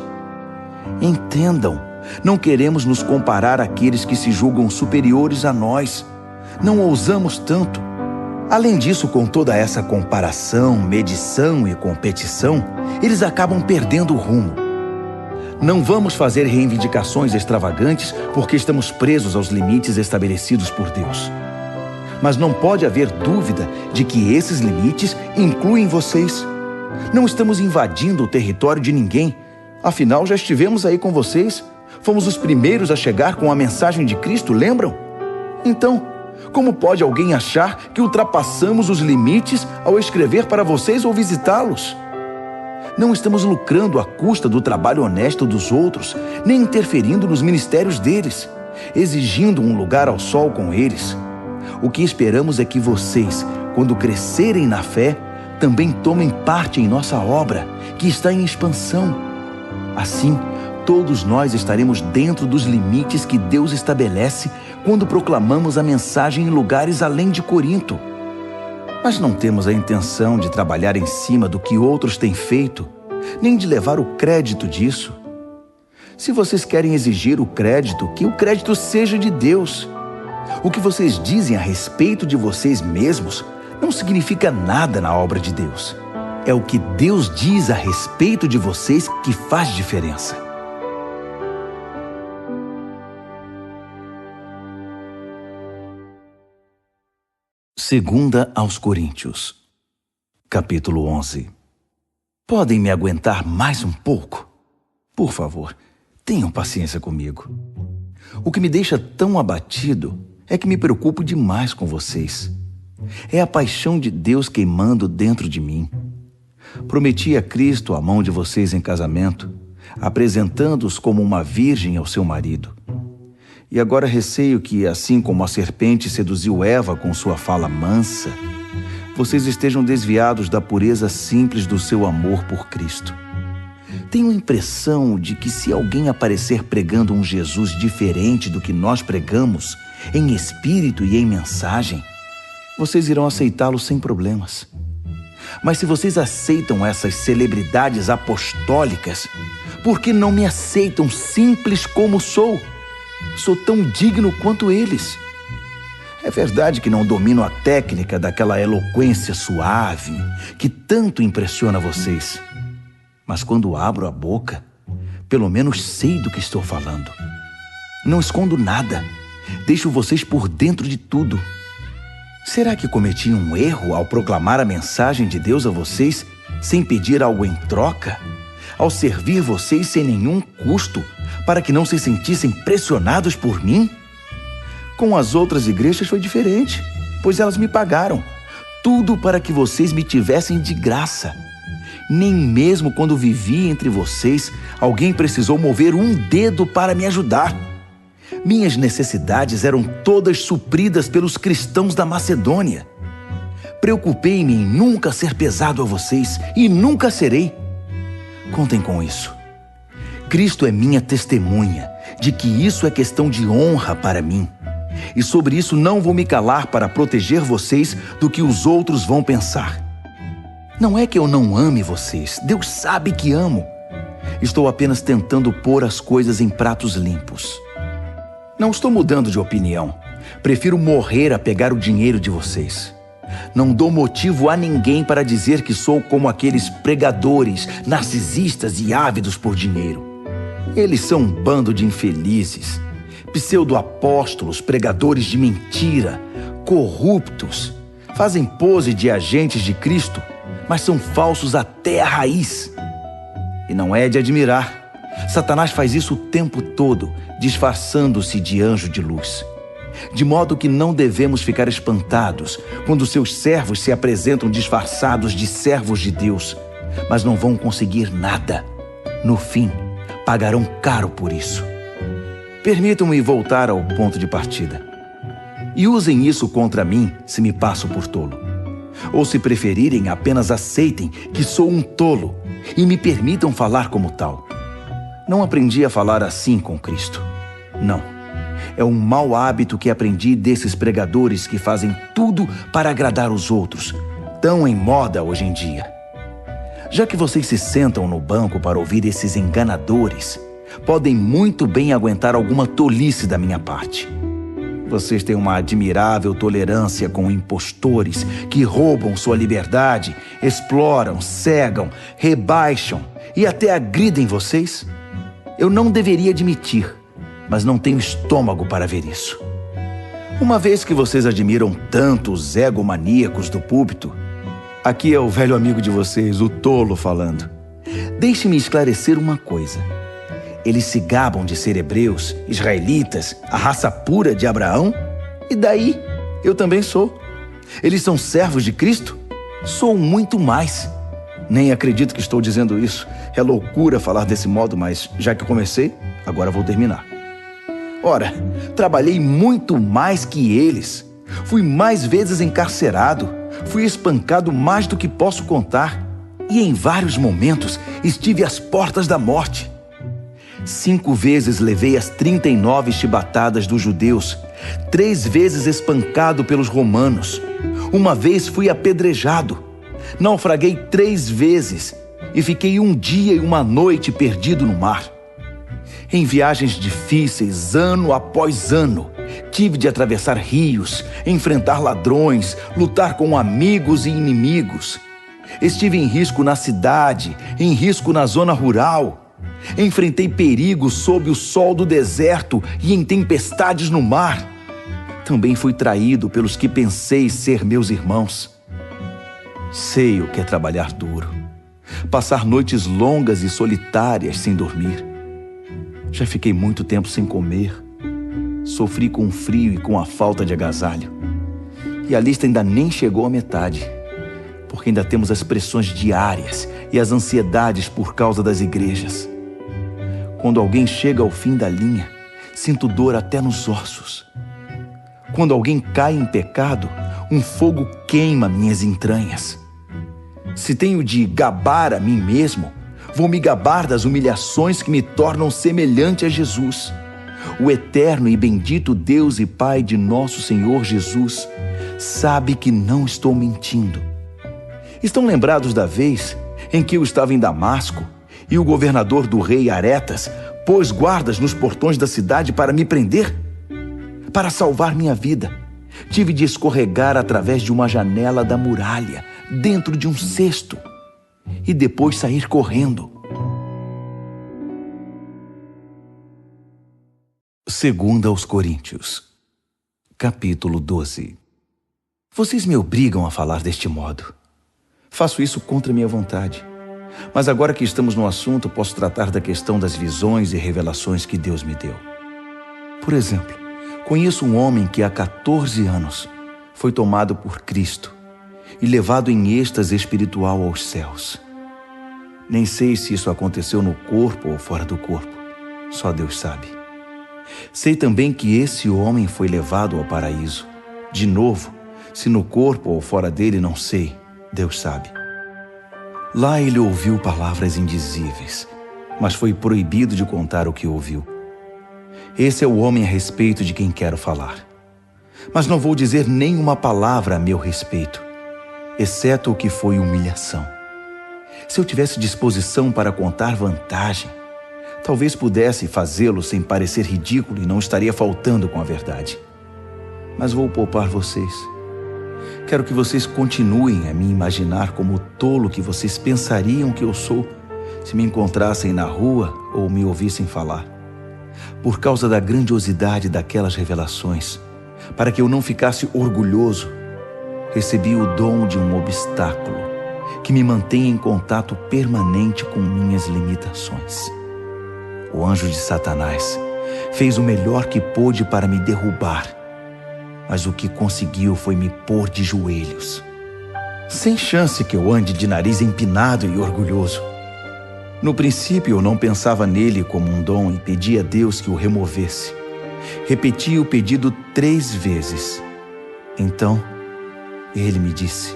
Entendam, não queremos nos comparar àqueles que se julgam superiores a nós. Não ousamos tanto. Além disso, com toda essa comparação, medição e competição, eles acabam perdendo o rumo. Não vamos fazer reivindicações extravagantes porque estamos presos aos limites estabelecidos por Deus. Mas não pode haver dúvida de que esses limites incluem vocês. Não estamos invadindo o território de ninguém. Afinal, já estivemos aí com vocês. Fomos os primeiros a chegar com a mensagem de Cristo, lembram? Então, como pode alguém achar que ultrapassamos os limites ao escrever para vocês ou visitá-los? Não estamos lucrando à custa do trabalho honesto dos outros, nem interferindo nos ministérios deles, exigindo um lugar ao sol com eles. O que esperamos é que vocês, quando crescerem na fé, também tomem parte em nossa obra, que está em expansão. Assim, todos nós estaremos dentro dos limites que Deus estabelece quando proclamamos a mensagem em lugares além de Corinto. Mas não temos a intenção de trabalhar em cima do que outros têm feito, nem de levar o crédito disso. Se vocês querem exigir o crédito, que o crédito seja de Deus. O que vocês dizem a respeito de vocês mesmos não significa nada na obra de Deus. É o que Deus diz a respeito de vocês que faz diferença. Segunda aos Coríntios, capítulo 11. Podem me aguentar mais um pouco? Por favor, tenham paciência comigo. O que me deixa tão abatido é que me preocupo demais com vocês. É a paixão de Deus queimando dentro de mim. Prometi a Cristo a mão de vocês em casamento, apresentando-os como uma virgem ao seu marido. E agora receio que, assim como a serpente seduziu Eva com sua fala mansa, vocês estejam desviados da pureza simples do seu amor por Cristo. Tenho a impressão de que se alguém aparecer pregando um Jesus diferente do que nós pregamos, em espírito e em mensagem, vocês irão aceitá-lo sem problemas. Mas se vocês aceitam essas celebridades apostólicas, por que não me aceitam simples como sou? Sou tão digno quanto eles. É verdade que não domino a técnica daquela eloquência suave que tanto impressiona vocês. Mas quando abro a boca, pelo menos sei do que estou falando. Não escondo nada. Deixo vocês por dentro de tudo. Será que cometi um erro ao proclamar a mensagem de Deus a vocês sem pedir algo em troca? Ao servir vocês sem nenhum custo, para que não se sentissem pressionados por mim? Com as outras igrejas foi diferente, pois elas me pagaram. Tudo para que vocês me tivessem de graça. Nem mesmo quando vivi entre vocês, alguém precisou mover um dedo para me ajudar. Minhas necessidades eram todas supridas pelos cristãos da Macedônia. Preocupei-me em nunca ser pesado a vocês e nunca serei. Contem com isso. Cristo é minha testemunha de que isso é questão de honra para mim. E sobre isso não vou me calar para proteger vocês do que os outros vão pensar. Não é que eu não ame vocês, Deus sabe que amo. Estou apenas tentando pôr as coisas em pratos limpos. Não estou mudando de opinião. Prefiro morrer a pegar o dinheiro de vocês. Não dou motivo a ninguém para dizer que sou como aqueles pregadores, narcisistas e ávidos por dinheiro. Eles são um bando de infelizes, pseudo-apóstolos, pregadores de mentira, corruptos. Fazem pose de agentes de Cristo, mas são falsos até a raiz. E não é de admirar. Satanás faz isso o tempo todo, disfarçando-se de anjo de luz. De modo que não devemos ficar espantados quando seus servos se apresentam disfarçados de servos de Deus, mas não vão conseguir nada. No fim, pagarão caro por isso. Permitam-me voltar ao ponto de partida. E usem isso contra mim se me passo por tolo. Ou, se preferirem, apenas aceitem que sou um tolo e me permitam falar como tal. Não aprendi a falar assim com Cristo. Não. É um mau hábito que aprendi desses pregadores que fazem tudo para agradar os outros, tão em moda hoje em dia. Já que vocês se sentam no banco para ouvir esses enganadores, podem muito bem aguentar alguma tolice da minha parte. Vocês têm uma admirável tolerância com impostores que roubam sua liberdade, exploram, cegam, rebaixam e até agridem vocês. Eu não deveria admitir, mas não tenho estômago para ver isso. Uma vez que vocês admiram tanto os egomaníacos do púlpito, aqui é o velho amigo de vocês, o tolo, falando. Deixe-me esclarecer uma coisa. Eles se gabam de ser hebreus, israelitas, a raça pura de Abraão? E daí? Eu também sou. Eles são servos de Cristo? Sou muito mais. Nem acredito que estou dizendo isso. É loucura falar desse modo, mas já que comecei, agora vou terminar. Ora, trabalhei muito mais que eles. Fui mais vezes encarcerado. Fui espancado mais do que posso contar. E em vários momentos estive às portas da morte. 5 vezes levei as 39 chibatadas dos judeus, 3 vezes espancado pelos romanos. Uma vez fui apedrejado. Naufraguei 3 vezes e fiquei 1 dia e 1 noite perdido no mar. Em viagens difíceis, ano após ano, tive de atravessar rios, enfrentar ladrões, lutar com amigos e inimigos. Estive em risco na cidade, em risco na zona rural. Enfrentei perigos sob o sol do deserto e em tempestades no mar. Também fui traído pelos que pensei ser meus irmãos. Sei o que é trabalhar duro, passar noites longas e solitárias sem dormir. Já fiquei muito tempo sem comer. Sofri com o frio e com a falta de agasalho. E a lista ainda nem chegou à metade, porque ainda temos as pressões diárias e as ansiedades por causa das igrejas. Quando alguém chega ao fim da linha, sinto dor até nos ossos. Quando alguém cai em pecado, um fogo queima minhas entranhas. Se tenho de gabar a mim mesmo, vou me gabar das humilhações que me tornam semelhante a Jesus. O eterno e bendito Deus e Pai de nosso Senhor Jesus sabe que não estou mentindo. Estão lembrados da vez em que eu estava em Damasco e o governador do rei Aretas pôs guardas nos portões da cidade para me prender? Para salvar minha vida, tive de escorregar através de uma janela da muralha, dentro de um cesto, e depois sair correndo. 2 aos Coríntios, capítulo 12. Vocês me obrigam a falar deste modo. Faço isso contra minha vontade. Mas agora que estamos no assunto, posso tratar da questão das visões e revelações que Deus me deu. Por exemplo, conheço um homem que há 14 anos foi tomado por Cristo e levado em êxtase espiritual aos céus. Nem sei se isso aconteceu no corpo ou fora do corpo, só Deus sabe. Sei também que esse homem foi levado ao paraíso. De novo, se no corpo ou fora dele, não sei, Deus sabe. Lá ele ouviu palavras indizíveis, mas foi proibido de contar o que ouviu. Esse é o homem a respeito de quem quero falar. Mas não vou dizer nenhuma palavra a meu respeito, exceto o que foi humilhação. Se eu tivesse disposição para contar vantagem, talvez pudesse fazê-lo sem parecer ridículo e não estaria faltando com a verdade. Mas vou poupar vocês. Quero que vocês continuem a me imaginar como o tolo que vocês pensariam que eu sou se me encontrassem na rua ou me ouvissem falar. Por causa da grandiosidade daquelas revelações, para que eu não ficasse orgulhoso, recebi o dom de um obstáculo que me mantém em contato permanente com minhas limitações. O anjo de Satanás fez o melhor que pôde para me derrubar, mas o que conseguiu foi me pôr de joelhos. Sem chance que eu ande de nariz empinado e orgulhoso. No princípio, eu não pensava nele como um dom e pedia a Deus que o removesse. Repeti o pedido 3 vezes. Então, ele me disse: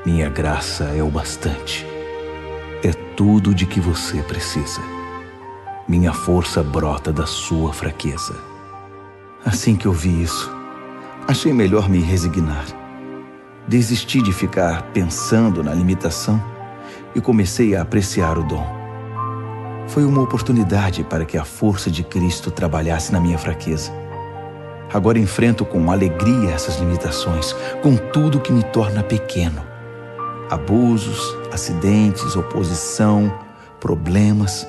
minha graça é o bastante. É tudo de que você precisa. Minha força brota da sua fraqueza. Assim que eu vi isso, achei melhor me resignar. Desisti de ficar pensando na limitação e comecei a apreciar o dom. Foi uma oportunidade para que a força de Cristo trabalhasse na minha fraqueza. Agora enfrento com alegria essas limitações, com tudo que me torna pequeno. Abusos, acidentes, oposição, problemas.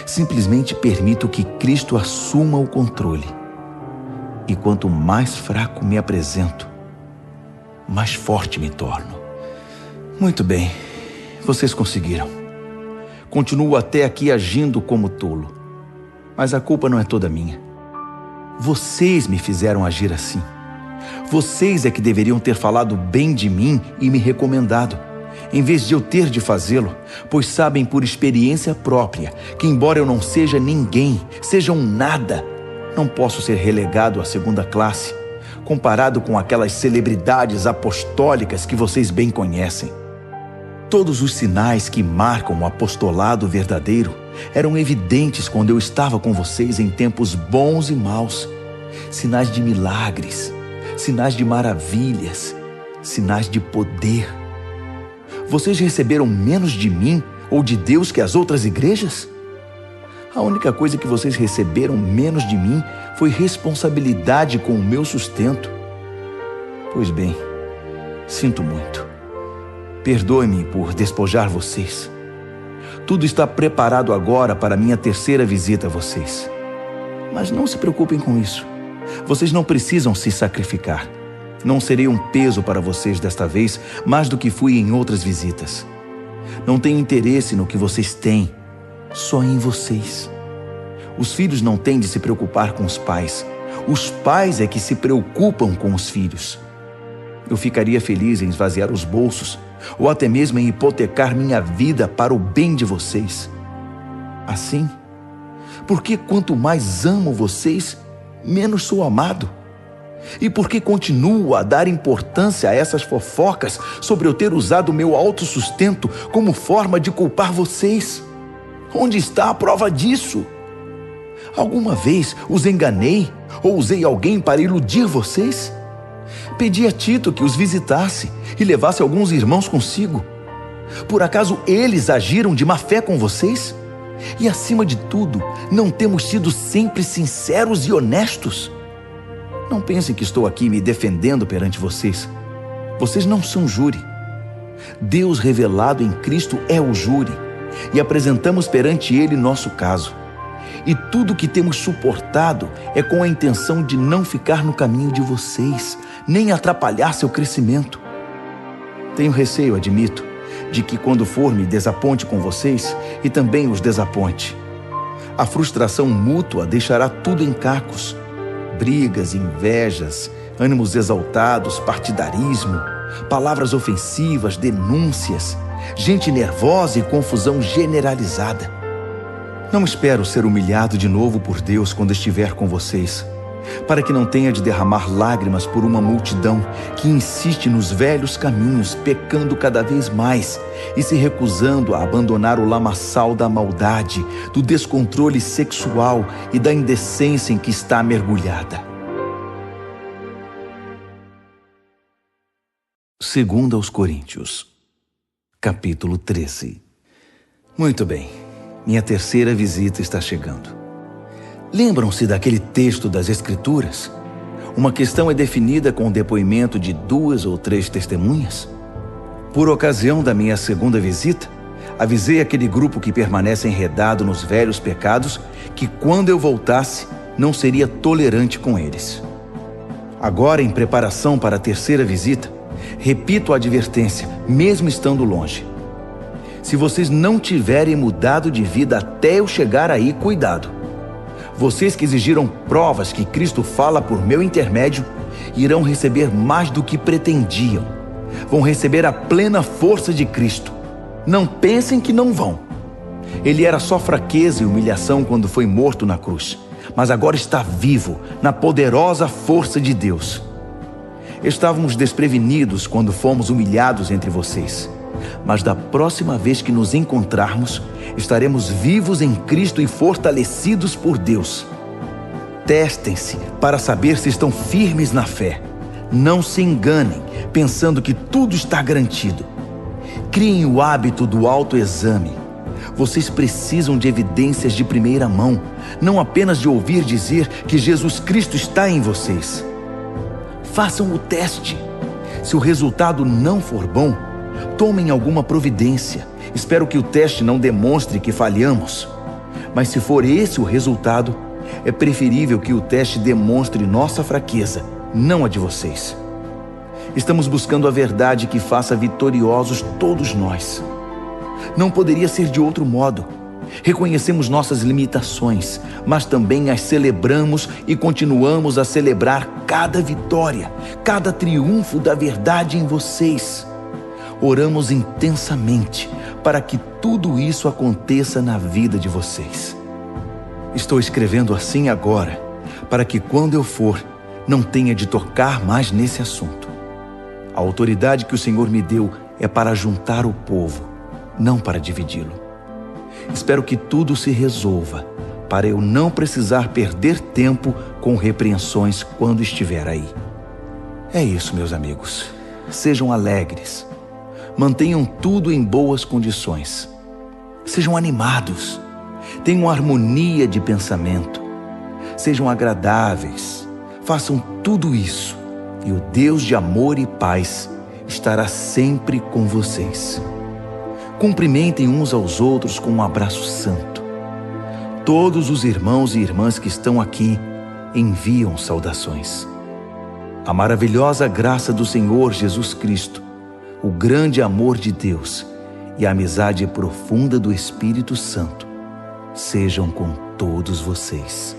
Simplesmente permito que Cristo assuma o controle. E quanto mais fraco me apresento, mais forte me torno. Muito bem, vocês conseguiram. Continuo até aqui agindo como tolo. Mas a culpa não é toda minha. Vocês me fizeram agir assim. Vocês é que deveriam ter falado bem de mim e me recomendado, em vez de eu ter de fazê-lo, pois sabem por experiência própria que, embora eu não seja ninguém, seja um nada, não posso ser relegado à segunda classe, comparado com aquelas celebridades apostólicas que vocês bem conhecem. Todos os sinais que marcam o apostolado verdadeiro eram evidentes quando eu estava com vocês em tempos bons e maus. Sinais de milagres, sinais de maravilhas, sinais de poder. Vocês receberam menos de mim ou de Deus que as outras igrejas? A única coisa que vocês receberam menos de mim foi responsabilidade com o meu sustento. Pois bem, sinto muito. Perdoe-me por despojar vocês. Tudo está preparado agora para minha terceira visita a vocês. Mas não se preocupem com isso. Vocês não precisam se sacrificar. Não serei um peso para vocês desta vez, mais do que fui em outras visitas. Não tenho interesse no que vocês têm, só em vocês. Os filhos não têm de se preocupar com os pais. Os pais é que se preocupam com os filhos. Eu ficaria feliz em esvaziar os bolsos, ou até mesmo em hipotecar minha vida para o bem de vocês. Assim, porque quanto mais amo vocês, menos sou amado. E porque continuo a dar importância a essas fofocas sobre eu ter usado meu autossustento como forma de culpar vocês? Onde está a prova disso? Alguma vez os enganei ou usei alguém para iludir vocês? Pedi a Tito que os visitasse e levasse alguns irmãos consigo. Por acaso eles agiram de má fé com vocês? E acima de tudo, não temos sido sempre sinceros e honestos? Não pensem que estou aqui me defendendo perante vocês. Vocês não são júri. Deus revelado em Cristo é o júri, e apresentamos perante Ele nosso caso. E tudo que temos suportado é com a intenção de não ficar no caminho de vocês, nem atrapalhar seu crescimento. Tenho receio, admito, de que quando for me desaponte com vocês e também os desaponte. A frustração mútua deixará tudo em cacos. Brigas, invejas, ânimos exaltados, partidarismo, palavras ofensivas, denúncias, gente nervosa e confusão generalizada. Não espero ser humilhado de novo por Deus quando estiver com vocês, para que não tenha de derramar lágrimas por uma multidão que insiste nos velhos caminhos, pecando cada vez mais e se recusando a abandonar o lamaçal da maldade, do descontrole sexual e da indecência em que está mergulhada. 2 aos Coríntios, capítulo 13. Muito bem, minha terceira visita está chegando. Lembram-se daquele texto das Escrituras? Uma questão é definida com o depoimento de 2 ou 3 testemunhas? Por ocasião da minha segunda visita, avisei aquele grupo que permanece enredado nos velhos pecados que quando eu voltasse, não seria tolerante com eles. Agora, em preparação para a terceira visita, repito a advertência, mesmo estando longe. Se vocês não tiverem mudado de vida até eu chegar aí, cuidado. Vocês que exigiram provas que Cristo fala por meu intermédio, irão receber mais do que pretendiam. Vão receber a plena força de Cristo. Não pensem que não vão. Ele era só fraqueza e humilhação quando foi morto na cruz, mas agora está vivo na poderosa força de Deus. Estávamos desprevenidos quando fomos humilhados entre vocês, mas da próxima vez que nos encontrarmos, estaremos vivos em Cristo e fortalecidos por Deus. Testem-se para saber se estão firmes na fé. Não se enganem, pensando que tudo está garantido. Criem o hábito do autoexame. Vocês precisam de evidências de primeira mão, não apenas de ouvir dizer que Jesus Cristo está em vocês. Façam o teste. Se o resultado não for bom, tomem alguma providência. Espero que o teste não demonstre que falhamos. Mas se for esse o resultado, é preferível que o teste demonstre nossa fraqueza, não a de vocês. Estamos buscando a verdade que faça vitoriosos todos nós. Não poderia ser de outro modo. Reconhecemos nossas limitações, mas também as celebramos e continuamos a celebrar cada vitória, cada triunfo da verdade em vocês. Oramos intensamente para que tudo isso aconteça na vida de vocês. Estou escrevendo assim agora, para que quando eu for, não tenha de tocar mais nesse assunto. A autoridade que o Senhor me deu é para juntar o povo, não para dividi-lo. Espero que tudo se resolva, para eu não precisar perder tempo com repreensões quando estiver aí. É isso, meus amigos. Sejam alegres. Mantenham tudo em boas condições. Sejam animados. Tenham harmonia de pensamento. Sejam agradáveis. Façam tudo isso, e o Deus de amor e paz estará sempre com vocês. Cumprimentem uns aos outros com um abraço santo. Todos os irmãos e irmãs que estão aqui enviam saudações. A maravilhosa graça do Senhor Jesus Cristo, o grande amor de Deus e a amizade profunda do Espírito Santo sejam com todos vocês.